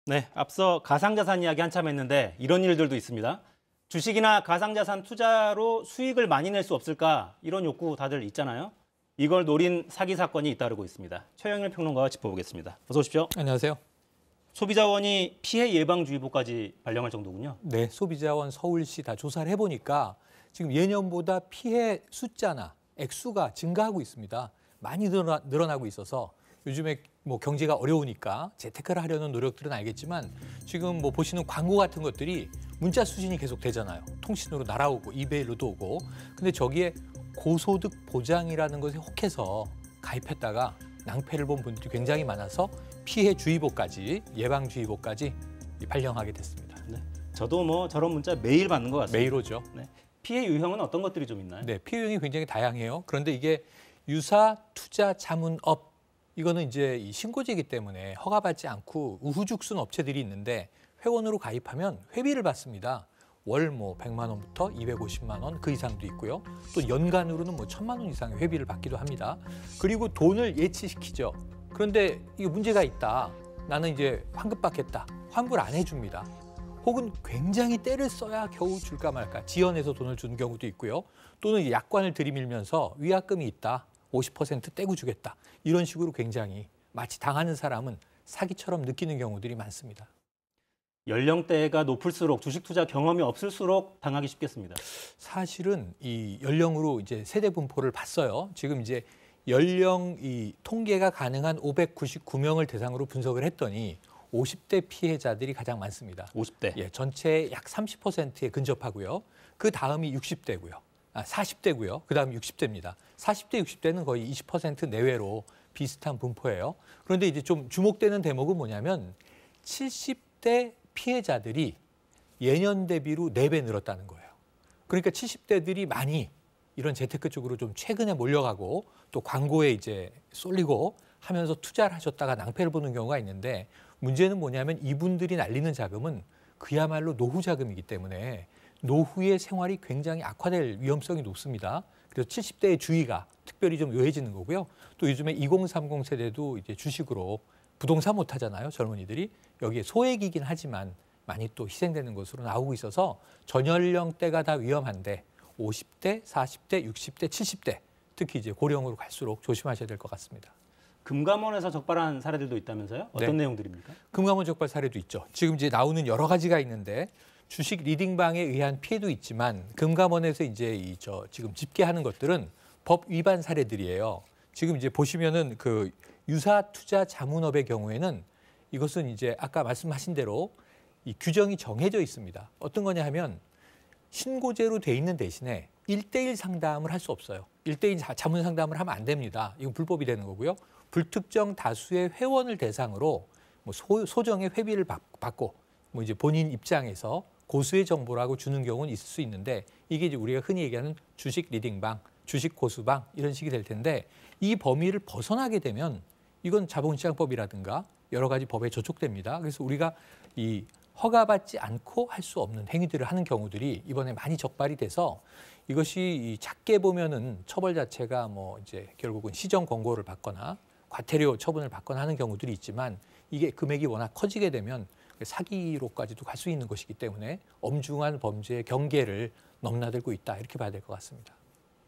네, 앞서 가상자산 이야기 한참 했는데 이런 일들도 있습니다. 주식이나 가상자산 투자로 수익을 많이 낼 수 없을까? 이런 욕구 다들 있잖아요. 이걸 노린 사기 사건이 잇따르고 있습니다. 최영일 평론가와 짚어보겠습니다. 어서 오십시오. 안녕하세요. 소비자원이 피해 예방주의보까지 발령할 정도군요. 네, 소비자원 서울시 다 조사를 해보니까 지금 예년보다 피해 숫자나 액수가 증가하고 있습니다. 많이 늘어나고 있어서 요즘에 뭐 경제가 어려우니까 재테크를 하려는 노력들은 알겠지만 지금 뭐 보시는 광고 같은 것들이 문자 수신이 계속 되잖아요. 통신으로 날아오고 이메일로도 오고. 근데 저기에 고소득 보장이라는 것에 혹해서 가입했다가 낭패를 본 분들이 굉장히 많아서 피해 주의보까지 예방주의보까지 발령하게 됐습니다. 네, 저도 뭐 저런 문자 매일 받는 것 같습니다. 매일 오죠. 네, 피해 유형은 어떤 것들이 좀 있나요? 네, 피해 유형이 굉장히 다양해요. 그런데 이게 유사 투자 자문업 이거는 이제 이 신고제이기 때문에 허가받지 않고 우후죽순 업체들이 있는데 회원으로 가입하면 회비를 받습니다. 월 뭐 100만 원부터 250만 원 그 이상도 있고요. 또 연간으로는 뭐 1000만 원 이상의 회비를 받기도 합니다. 그리고 돈을 예치시키죠. 그런데 이게 문제가 있다. 나는 이제 환급받겠다. 환불 안 해줍니다. 혹은 굉장히 때를 써야 겨우 줄까 말까 지연해서 돈을 주는 경우도 있고요. 또는 약관을 들이밀면서 위약금이 있다. 50% 떼고 주겠다. 이런 식으로 굉장히 마치 당하는 사람은 사기처럼 느끼는 경우들이 많습니다. 연령대가 높을수록 주식 투자 경험이 없을수록 당하기 쉽겠습니다. 사실은 이 연령으로 이제 세대 분포를 봤어요. 지금 이제 연령 이 통계가 가능한 599명을 대상으로 분석을 했더니 50대 피해자들이 가장 많습니다. 50대. 예, 전체의 약 30%에 근접하고요. 그 다음이 60대고요. 40대고요. 그 다음 60대입니다. 40대, 60대는 거의 20% 내외로 비슷한 분포예요. 그런데 이제 좀 주목되는 대목은 뭐냐면 70대 피해자들이 예년 대비로 4배 늘었다는 거예요. 그러니까 70대들이 많이 이런 재테크 쪽으로 좀 최근에 몰려가고 또 광고에 이제 쏠리고 하면서 투자를 하셨다가 낭패를 보는 경우가 있는데 문제는 뭐냐면 이분들이 날리는 자금은 그야말로 노후 자금이기 때문에 노후의 생활이 굉장히 악화될 위험성이 높습니다. 그래서 70대의 주의가 특별히 좀 요해지는 거고요. 또 요즘에 2030 세대도 이제 주식으로 부동산 못 하잖아요. 젊은이들이. 여기에 소액이긴 하지만 많이 또 희생되는 것으로 나오고 있어서 전 연령대가 다 위험한데 50대, 40대, 60대, 70대 특히 이제 고령으로 갈수록 조심하셔야 될 것 같습니다. 금감원에서 적발한 사례들도 있다면서요? 어떤 네. 내용들입니까? 금감원 적발 사례도 있죠. 지금 이제 나오는 여러 가지가 있는데 주식 리딩방에 의한 피해도 있지만 금감원에서 이제 지금 집계하는 것들은 법 위반 사례들이에요. 지금 이제 보시면은 그 유사 투자 자문업의 경우에는 이것은 이제 아까 말씀하신 대로 이 규정이 정해져 있습니다. 어떤 거냐 하면 신고제로 돼 있는 대신에 1대1 상담을 할 수 없어요. 1대1 자문 상담을 하면 안 됩니다. 이건 불법이 되는 거고요. 불특정 다수의 회원을 대상으로 뭐 소정의 회비를 받고 뭐 이제 본인 입장에서 고수의 정보라고 주는 경우는 있을 수 있는데 이게 이제 우리가 흔히 얘기하는 주식 리딩방, 주식 고수방 이런 식이 될 텐데 이 범위를 벗어나게 되면 이건 자본시장법이라든가 여러 가지 법에 저촉됩니다. 그래서 우리가 이 허가받지 않고 할 수 없는 행위들을 하는 경우들이 이번에 많이 적발이 돼서 이것이 작게 보면은 처벌 자체가 뭐 이제 결국은 시정 권고를 받거나 과태료 처분을 받거나 하는 경우들이 있지만 이게 금액이 워낙 커지게 되면 사기로까지도 갈 수 있는 것이기 때문에 엄중한 범죄의 경계를 넘나들고 있다 이렇게 봐야 될 것 같습니다.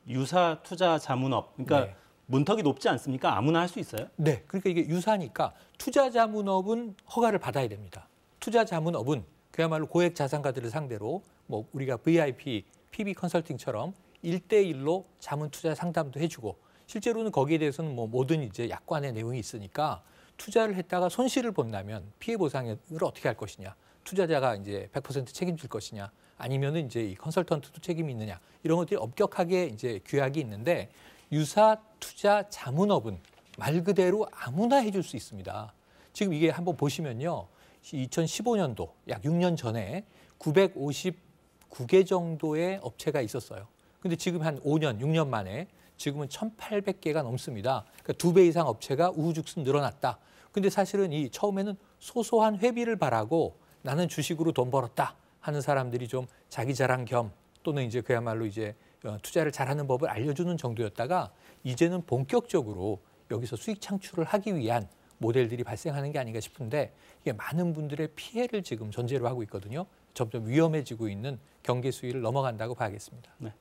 유사 투자 자문업, 그러니까 네. 문턱이 높지 않습니까? 아무나 할 수 있어요? 네, 그러니까 이게 유사니까 투자 자문업은 허가를 받아야 됩니다. 투자 자문업은 그야말로 고액 자산가들을 상대로 뭐 우리가 VIP, PB 컨설팅처럼 1대1로 자문 투자 상담도 해주고 실제로는 거기에 대해서는 뭐 모든 이제 약관의 내용이 있으니까 투자를 했다가 손실을 본다면 피해 보상을 어떻게 할 것이냐, 투자자가 이제 100% 책임질 것이냐, 아니면은 이제 이 컨설턴트도 책임이 있느냐 이런 것들이 엄격하게 이제 규약이 있는데 유사 투자 자문업은 말 그대로 아무나 해줄 수 있습니다. 지금 이게 한번 보시면요, 2015년도 약 6년 전에 959개 정도의 업체가 있었어요. 근데 지금 한 5년, 6년 만에 지금은 1,800개가 넘습니다. 그러니까 2배 이상 업체가 우후죽순 늘어났다. 근데 사실은 이 처음에는 소소한 회비를 바라고 나는 주식으로 돈 벌었다 하는 사람들이 좀 자기 자랑 겸 또는 이제 그야말로 이제 투자를 잘하는 법을 알려주는 정도였다가 이제는 본격적으로 여기서 수익 창출을 하기 위한 모델들이 발생하는 게 아닌가 싶은데 이게 많은 분들의 피해를 지금 전제로 하고 있거든요. 점점 위험해지고 있는 경계 수위를 넘어간다고 봐야겠습니다. 네.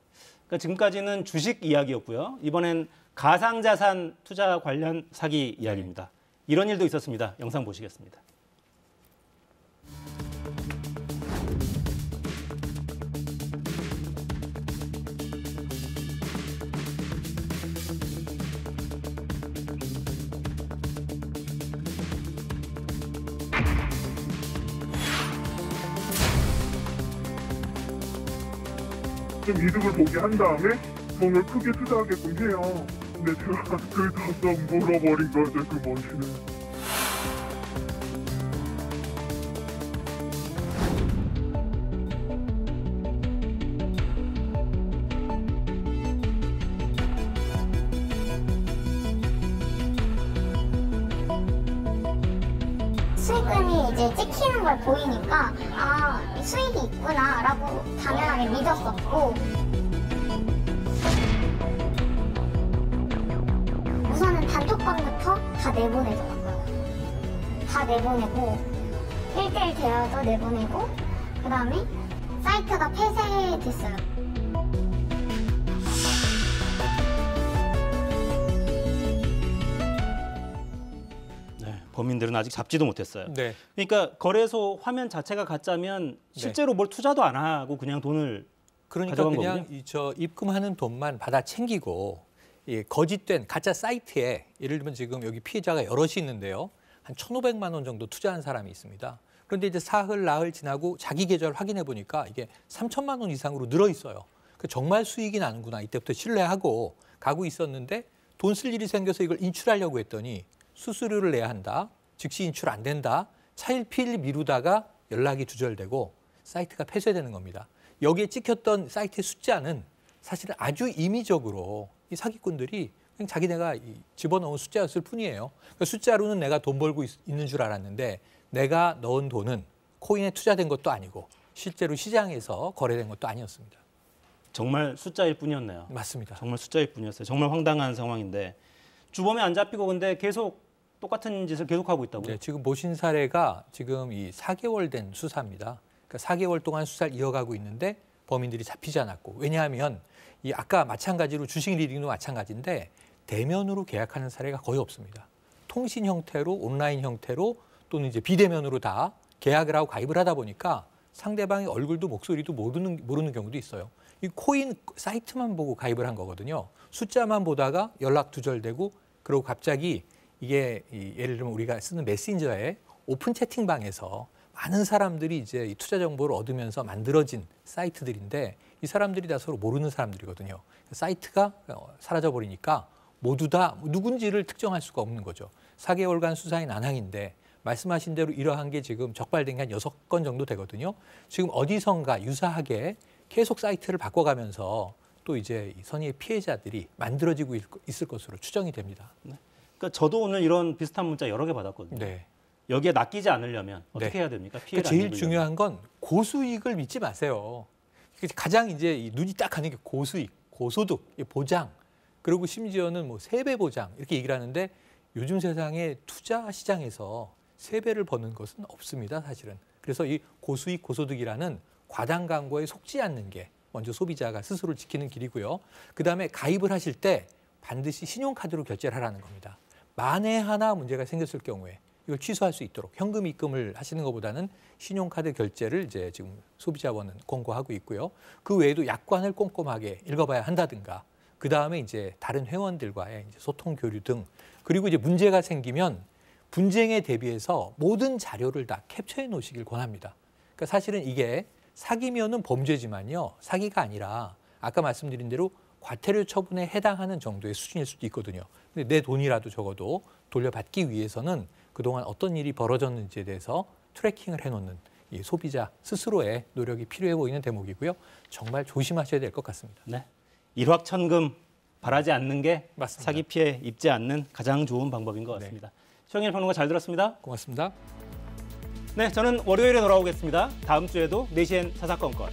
그러니까 지금까지는 주식 이야기였고요. 이번엔 가상자산 투자 관련 사기 이야기입니다. 이런 일도 있었습니다. 영상 보시겠습니다. 좀 이득을 보게 한 다음에 돈을 크게 투자하게끔 해요. 근데 제가 그 답변 물어버린 거죠, 그 머신을. 수익금이 이제 찍히는 걸 보이니까 아, 수익이 있구나라고 당연하게 믿었었고 우선은 단톡방부터 다 내보내더라고요. 다 내보내고 1대1 대화도 내보내고 그 다음에 사이트가 폐쇄됐어요. 범인들은 아직 잡지도 못했어요. 네. 그러니까 거래소 화면 자체가 가짜면 실제로 뭘 투자도 안 하고 그냥 돈을 그러니까 가져간 그냥 거군요? 입금하는 돈만 받아 챙기고 거짓된 가짜 사이트에 예를 들면 지금 여기 피해자가 여럿이 있는데요. 한 1,500만 원 정도 투자한 사람이 있습니다. 그런데 이제 사흘 나흘 지나고 자기 계좌를 확인해 보니까 이게 3천만 원 이상으로 늘어 있어요. 정말 수익이 나는구나. 이때부터 신뢰하고 가고 있었는데 돈 쓸 일이 생겨서 이걸 인출하려고 했더니 수수료를 내야 한다. 즉시 인출 안 된다. 차일피일 미루다가 연락이 두절되고 사이트가 폐쇄되는 겁니다. 여기에 찍혔던 사이트의 숫자는 사실은 아주 임의적으로 이 사기꾼들이 그냥 자기네가 집어넣은 숫자였을 뿐이에요. 그러니까 숫자로는 내가 돈 벌고 있는 줄 알았는데 내가 넣은 돈은 코인에 투자된 것도 아니고 실제로 시장에서 거래된 것도 아니었습니다. 정말 숫자일 뿐이었네요. 맞습니다. 정말 숫자일 뿐이었어요. 정말 황당한 상황인데 주범이 안 잡히고 근데 계속 똑같은 짓을 계속하고 있다고요? 네, 지금 보신 사례가 지금 이 4개월 된 수사입니다. 그러니까 4개월 동안 수사를 이어가고 있는데 범인들이 잡히지 않았고 왜냐하면 이 아까 마찬가지로 주식 리딩도 마찬가지인데 대면으로 계약하는 사례가 거의 없습니다. 통신 형태로 온라인 형태로 또는 이제 비대면으로 다 계약을 하고 가입을 하다 보니까 상대방의 얼굴도 목소리도 모르는 경우도 있어요. 이 코인 사이트만 보고 가입을 한 거거든요. 숫자만 보다가 연락 두절되고 그리고 갑자기 이게 예를 들면 우리가 쓰는 메신저의 오픈 채팅방에서 많은 사람들이 이제 이 투자 정보를 얻으면서 만들어진 사이트들인데 이 사람들이 다 서로 모르는 사람들이거든요. 사이트가 사라져 버리니까 모두 다 누군지를 특정할 수가 없는 거죠. 4개월간 수사의 난항인데 말씀하신 대로 이러한 게 지금 적발된 게 한 6건 정도 되거든요. 지금 어디선가 유사하게 계속 사이트를 바꿔가면서 또 이제 선의의 피해자들이 만들어지고 있을 것으로 추정이 됩니다. 네. 그러니까 저도 오늘 이런 비슷한 문자 여러 개 받았거든요. 네. 여기에 낚이지 않으려면 어떻게 네. 해야 됩니까? 그러니까 피해를 안 제일 입으려면. 중요한 건 고수익을 믿지 마세요. 가장 이제 눈이 딱 가는 게 고수익, 고소득, 보장, 그리고 심지어는 뭐 3배 보장 이렇게 얘기를 하는데 요즘 세상에 투자 시장에서 3배를 버는 것은 없습니다, 사실은. 그래서 이 고수익, 고소득이라는 과당 광고에 속지 않는 게 먼저 소비자가 스스로를 지키는 길이고요. 그다음에 가입을 하실 때 반드시 신용카드로 결제를 하라는 겁니다. 만에 하나 문제가 생겼을 경우에 이걸 취소할 수 있도록 현금 입금을 하시는 것보다는 신용카드 결제를 이제 지금 소비자원은 권고하고 있고요. 그 외에도 약관을 꼼꼼하게 읽어봐야 한다든가, 그 다음에 이제 다른 회원들과의 이제 소통 교류 등, 그리고 이제 문제가 생기면 분쟁에 대비해서 모든 자료를 다 캡처해 놓으시길 권합니다. 그러니까 사실은 이게 사기면은 범죄지만요, 사기가 아니라 아까 말씀드린 대로 과태료 처분에 해당하는 정도의 수준일 수도 있거든요. 근데 내 돈이라도 적어도 돌려받기 위해서는 그동안 어떤 일이 벌어졌는지에 대해서 트래킹을 해놓는 이 소비자 스스로의 노력이 필요해 보이는 대목이고요. 정말 조심하셔야 될 것 같습니다. 네. 일확천금 바라지 않는 게 맞습니다. 사기 피해 입지 않는 가장 좋은 방법인 것 같습니다. 최영일 평론가 잘 들었습니다. 고맙습니다. 네, 저는 월요일에 돌아오겠습니다. 다음 주에도 4시엔 사사건건.